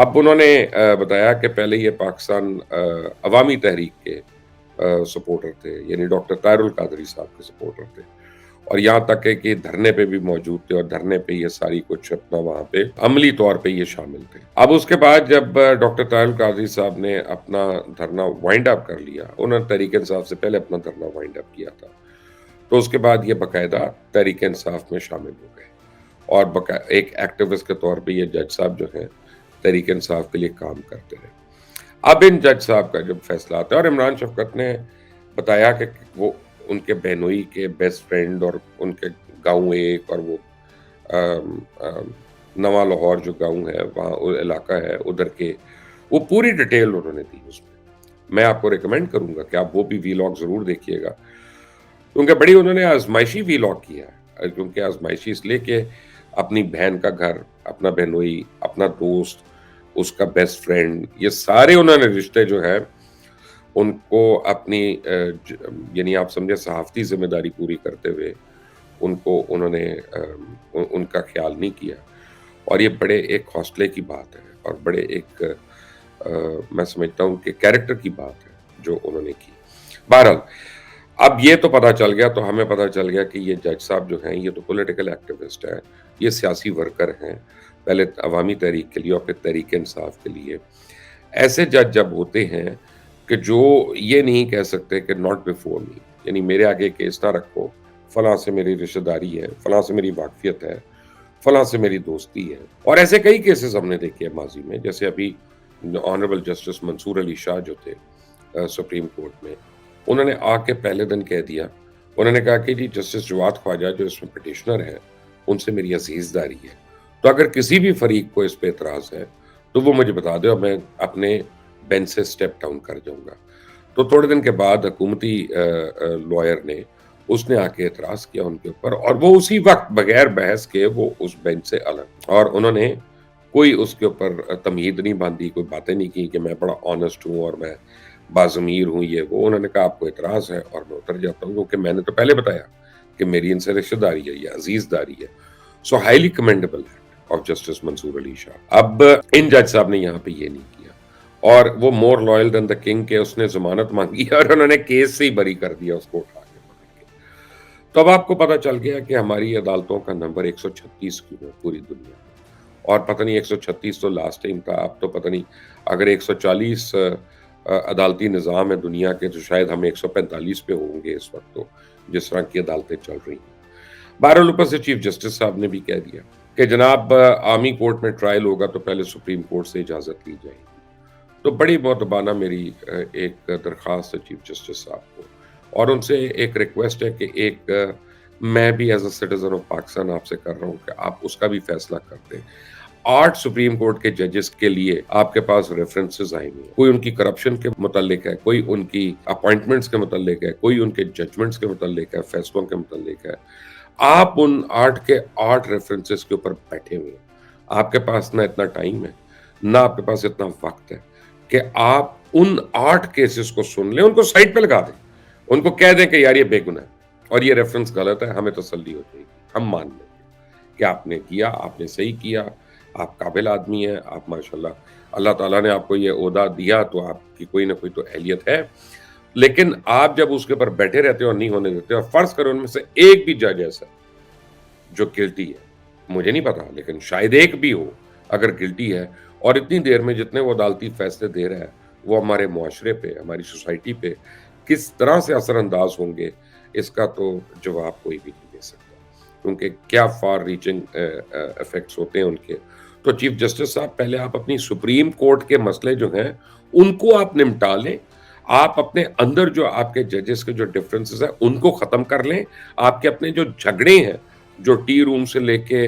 اب انہوں نے بتایا کہ پہلے یہ پاکستان عوامی تحریک کے سپورٹر تھے، یعنی ڈاکٹر طاہر القادری صاحب کے سپورٹر تھے، اور یہاں تک ہے کہ دھرنے پہ بھی موجود تھے، اور دھرنے پہ یہ ساری کچھ اپنا وہاں پہ عملی طور پہ یہ شامل تھے۔ اب اس کے بعد جب ڈاکٹر طاہر القادری صاحب نے اپنا دھرنا وائنڈ اپ کر لیا، انہوں نے تحریک انصاف سے پہلے اپنا دھرنا وائنڈ اپ کیا تھا، تو اس کے بعد یہ باقاعدہ تحریک انصاف میں شامل ہو گئے، اور ایک ایکٹیوسٹ کے طور پہ یہ جج صاحب جو ہیں تحریک انصاف کے لیے کام کرتے رہے۔ اب ان جج صاحب کا جب فیصلہ آتا ہے، اور عمران شفقت نے بتایا کہ وہ ان کے بہنوئی کے بیسٹ فرینڈ اور ان کے گاؤں ایک، اور وہ نواں لاہور جو گاؤں ہے وہاں علاقہ ہے ادھر کے، وہ پوری ڈیٹیل انہوں نے دی اس میں آپ کو ریکمینڈ کروں گا کہ آپ وہ بھی وی لاگ ضرور دیکھیے گا، کیونکہ بڑی انہوں نے آزمائشی وی لاگ کیا ہے، کیونکہ آزمائشی اس لیے کہ اپنی بہن کا گھر، اپنا بہنوئی، اپنا دوست، اس کا بیسٹ فرینڈ، یہ سارے انہوں نے رشتے جو ہے ان کو اپنی یعنی آپ سمجھے صحافتی ذمہ داری پوری کرتے ہوئے ان کو انہوں نے ان کا خیال نہیں کیا، اور یہ بڑے ایک حوصلے کی بات ہے، اور بڑے ایک میں سمجھتا ہوں کہ کیریکٹر کی بات ہے جو انہوں نے کی۔ بہرحال اب یہ تو پتہ چل گیا، تو ہمیں پتہ چل گیا کہ یہ جج صاحب جو ہیں یہ تو پولیٹیکل ایکٹیوسٹ ہیں، یہ سیاسی ورکر ہیں، پہلے عوامی تحریک کے لیے اور پھر تحریک انصاف کے لیے۔ ایسے جج جب ہوتے ہیں کہ جو یہ نہیں کہہ سکتے کہ ناٹ بیفور می، یعنی میرے آگے کیس نہ رکھو، فلاں سے میری رشتہ داری ہے، فلاں سے میری واقفیت ہے، فلاں سے میری دوستی ہے، اور ایسے کئی کیسز ہم نے دیکھے ہیں ماضی میں، جیسے ابھی آنریبل جسٹس منصور علی شاہ جو تھے سپریم کورٹ میں، انہوں نے آ کے پہلے دن کہہ دیا، انہوں نے کہا کہ جی جسٹس جواد خواجہ جو اس میں پٹیشنر ہیں ان سے میری عزیز داری ہے، تو اگر کسی بھی فریق کو اس پہ اعتراض ہے تو وہ مجھے بتا دے اور میں اپنے بینچ سے سٹیپ ڈاؤن کر جاؤں گا۔ تو تھوڑے دن کے بعد حکومتی لائر نے اس نے آ کے اعتراض کیا ان کے اوپر، اور وہ اسی وقت بغیر بحث کے وہ اس بینچ سے الگ، اور انہوں نے کوئی اس کے اوپر تمہید نہیں باندھی، کوئی باتیں نہیں کی کہ میں بڑا آنےسٹ ہوں اور میں باضمیر ہوں، یہ وہ۔ انہوں نے کہا آپ کو اعتراض ہے اور میں اتر جاتا ہوں، کیونکہ میں نے تو پہلے بتایا کہ میری ان سے رشتہ داری ہے، یہ عزیز داری ہے۔ So highly commendable act of justice Mansoor Ali Shah. اب ان جج صاحب نے یہاں پہ یہ نہیں کیا، اور وہ more loyal then the king کے اس نے ضمانت مانگی اور انہوں نے کیس سے ہی بری کر دیا اس کو اٹھا کے پکڑ کے۔ تو اب آپ کو پتہ چل گیا کہ ہماری عدالتوں کا نمبر 136 کیوں ہے پوری دنیا میں، اور پتہ نہیں 136 تو لاسٹ ٹائم تھا، اب تو پتہ نہیں اگر 140 عدالتی نظام ہے دنیا کے تو شاید ہم 145 پہ ہوں گے اس وقت، تو جس طرح کی عدالتیں چل رہی ہیں۔ بہرحال اوپر سے چیف جسٹس صاحب نے بھی کہہ دیا کہ جناب آرمی کورٹ میں ٹرائل ہوگا تو پہلے سپریم کورٹ سے اجازت لی جائے گی۔ تو بڑی مؤدبانہ میری ایک درخواست ہے چیف جسٹس صاحب کو، اور ان سے ایک ریکویسٹ ہے کہ ایک میں بھی as a citizen of Pakistan آپ سے کر رہا ہوں کہ آپ اس کا بھی فیصلہ کر دیں۔ 8 سپریم کورٹ کے ججز کے لیے آپ کے پاس ریفرنسز آئیں گے، کوئی ان کی کرپشن کے متعلق ہے، کوئی ان کی اپوائنٹمنٹس کے متعلق ہے، کوئی ان کے ججمنٹس کے متعلق ہے، فیصلوں کے متعلق ہے۔ آپ ان 8 کے 8 ریفرنسز کے اوپر بیٹھے ہوئے ہیں، آپ کے پاس نہ اتنا ٹائم ہے، نہ آپ کے پاس اتنا وقت ہے کہ آپ ان 8 کیسز کو سن لیں، ان کو سائٹ پہ لگا دیں، ان کو کہہ دیں کہ یار یہ بے گناہ ہے اور یہ ریفرنس غلط ہے، ہمیں تسلی ہو جائے گی، ہم مان لیں گے کہ آپ نے کیا، آپ نے صحیح کیا، آپ قابل آدمی ہیں، آپ ماشاءاللہ اللہ تعالیٰ نے آپ کو یہ عہدہ دیا تو آپ کی کوئی نہ کوئی تو اہلیت ہے۔ لیکن آپ جب اس کے اوپر بیٹھے رہتے اور نہیں ہونے دیتے، اور فرض کرو ان میں سے ایک بھی جج ایسا جو گلٹی ہے، مجھے نہیں پتا لیکن شاید ایک بھی ہو اگر گلٹی ہے، اور اتنی دیر میں جتنے وہ عدالتی فیصلے دے رہا ہے وہ ہمارے معاشرے پہ، ہماری سوسائٹی پہ کس طرح سے اثر انداز ہوں گے، اس کا تو جواب کوئی بھی نہیں دے سکتا، کیونکہ کیا فار ریچنگ ایفیکٹس ہوتے ہیں ان کے۔ تو چیف جسٹس صاحب پہلے آپ اپنی سپریم کورٹ کے مسئلے جو ہیں ان کو آپ نمٹا لیں، آپ اپنے اندر جو آپ کے ججز کے جو ڈفرنسز ہیں ان کو ختم کر لیں، آپ کے اپنے جو جھگڑے ہیں جو ٹی روم سے لے کے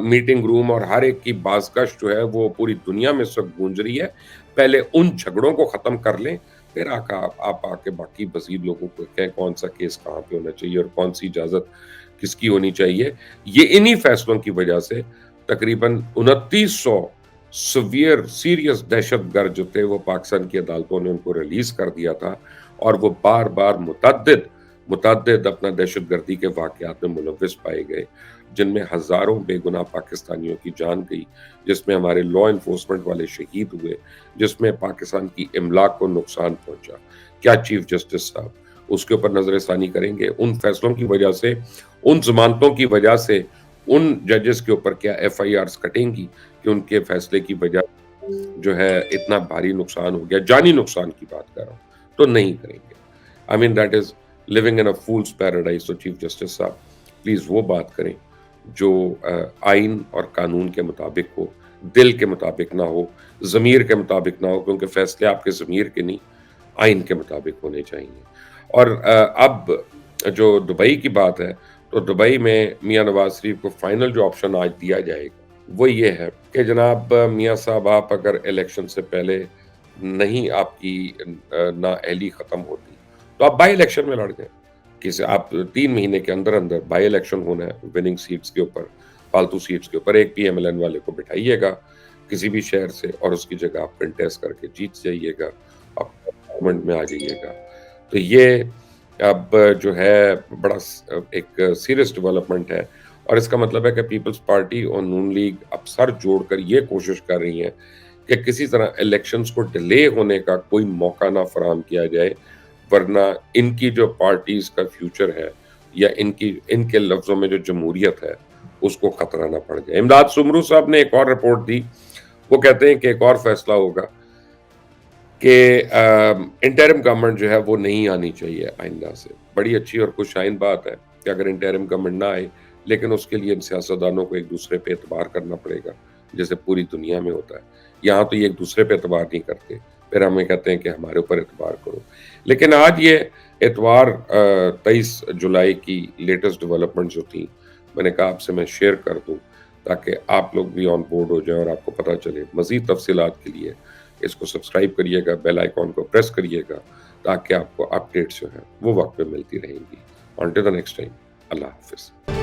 میٹنگ روم اور ہر ایک کی بازگشت جو ہے وہ پوری دنیا میں اس وقت گونج رہی ہے، پہلے ان جھگڑوں کو ختم کر لیں، پھر آپ آ کے باقی مزید لوگوں کو کہیں کون سا کیس کہاں پہ ہونا چاہیے اور کون سی اجازت کس کی ہونی چاہیے۔ یہ انہی فیصلوں کی وجہ سے تقریباً 2900 سیریس دہشت گرد جو تھے وہ پاکستان کی عدالتوں نے ان کو ریلیز کر دیا تھا، اور وہ بار بار متعدد متعدد اپنا دہشت گردی کے واقعات میں ملوث پائے گئے، جن میں ہزاروں بے گناہ پاکستانیوں کی جان گئی، جس میں ہمارے لا انفورسمنٹ والے شہید ہوئے، جس میں پاکستان کی املاک کو نقصان پہنچا، کیا چیف جسٹس صاحب اس کے اوپر نظر ثانی کریں گے؟ ان فیصلوں کی وجہ سے، ان ضمانتوں کی وجہ سے ان ججز کے اوپر کیا ایف آئی آرز کٹیں گی کہ ان کے فیصلے کی وجہ جو ہے اتنا بھاری نقصان ہو گیا، جانی نقصان کی بات کر رہا ہوں، تو نہیں کریں گے۔ I mean that is living in a fool's paradise۔ تو چیف جسٹس صاحب پلیز وہ بات کریں جو آئین اور قانون کے مطابق ہو، دل کے مطابق نہ ہو، ضمیر کے مطابق نہ ہو، کیونکہ فیصلے آپ کے ضمیر کے نہیں، آئین کے مطابق ہونے چاہیے۔ اور اب جو دبئی کی بات ہے، تو دبئی میں میاں نواز شریف کو فائنل جو آپشن آج دیا جائے گا وہ یہ ہے کہ جناب میاں صاحب، آپ اگر الیکشن سے پہلے نہیں آپ کی نااہلی ختم ہوتی تو آپ بائی الیکشن میں لڑ جائیں۔ کسی آپ 3 مہینے کے اندر اندر بائی الیکشن ہونا ہے، وننگ سیٹس کے اوپر، فالتو سیٹس کے اوپر، ایک پی ایم ایل این والے کو بٹھائیے گا کسی بھی شہر سے اور اس کی جگہ آپ کنٹیسٹ کر کے جیت جائیے گا، آپ گورنمنٹ میں آ جائیے گا۔ تو یہ اب جو ہے بڑا ایک سیریس ڈیولپمنٹ ہے، اور اس کا مطلب ہے کہ پیپلز پارٹی اور نون لیگ اب سر جوڑ کر یہ کوشش کر رہی ہیں کہ کسی طرح الیکشنز کو ڈیلے ہونے کا کوئی موقع نہ فراہم کیا جائے، ورنہ ان کی جو پارٹیز کا فیوچر ہے یا ان کے لفظوں میں جو جمہوریت ہے اس کو خطرہ نہ پڑ جائے۔ امداد سمرو صاحب نے ایک اور رپورٹ دی، وہ کہتے ہیں کہ ایک اور فیصلہ ہوگا کہ انٹرم گورنمنٹ جو ہے وہ نہیں آنی چاہیے آئندہ سے۔ بڑی اچھی اور خوش آئند بات ہے کہ اگر انٹرم گورنمنٹ نہ آئے، لیکن اس کے لیے ان سیاستدانوں کو ایک دوسرے پہ اعتبار کرنا پڑے گا، جیسے پوری دنیا میں ہوتا ہے۔ یہاں تو یہ ایک دوسرے پہ اعتبار نہیں کرتے، پھر ہمیں کہتے ہیں کہ ہمارے اوپر اعتبار کرو۔ لیکن آج یہ اتوار 23 جولائی کی لیٹسٹ ڈیولپمنٹ جو تھی، میں نے کہا آپ سے میں شیئر کر دوں تاکہ آپ لوگ بھی آن بورڈ ہو جائیں اور آپ کو پتہ چلے۔ مزید تفصیلات کے لیے اس کو سبسکرائب کریے گا، بیل آئیکن کو پریس کریے گا تاکہ آپ کو اپڈیٹس جو ہیں وہ وقت پہ ملتی رہیں گی۔ Until the next time، اللہ حافظ۔